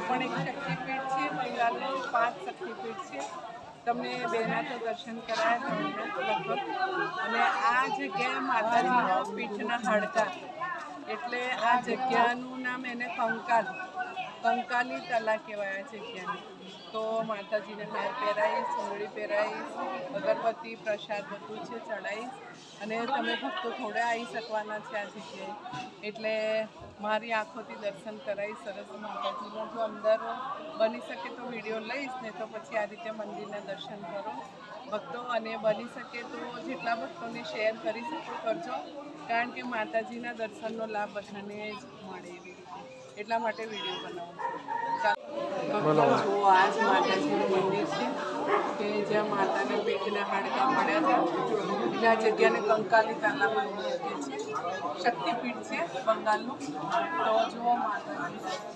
પણ એક શક્તિપીઠ છે, બંગાળનું 5 શક્તિપીઠ છે. તમને બેના તો દર્શન કરાયા લગભગ. અને આ જગ્યાએ માતાજીના પીઠના હાડકા, એટલે આ જગ્યાનું નામ એને કંકાલી તલા કહેવાય આ જગ્યાને. તો માતાજીને હાર પહેરાવીશ, ચૂંદડી પહેરાવીશ, અગરબત્તી પ્રસાદ બધું છે ચડાવીશ. અને તમે ભક્તો થોડે આવી શકવાના છે આ જગ્યાએ, એટલે મારી આંખોથી દર્શન કરાવીશ સરસ માતાજીના. જો અંદર બની શકે તો વિડીયો લઈશ, ને તો પછી આ રીતે મંદિરના દર્શન કરો ભક્તો. અને બની શકે તો જેટલા ભક્તોને શેર કરી શકો કરજો, કારણ કે માતાજીના દર્શનનો લાભ બધાને જ મળે એવી રીતે, એટલા માટે વિડીયો બનાવું છું. જો આ જ માતાજીનું મંદિર છે કે જ્યાં માતાના પેટના હાડકા મળ્યા હતા, એટલે આ જગ્યાને કંકાલી તાલા મંદિર કહે છે. શક્તિપીઠ છે બંગાળનું. તો જુઓ માતાજી.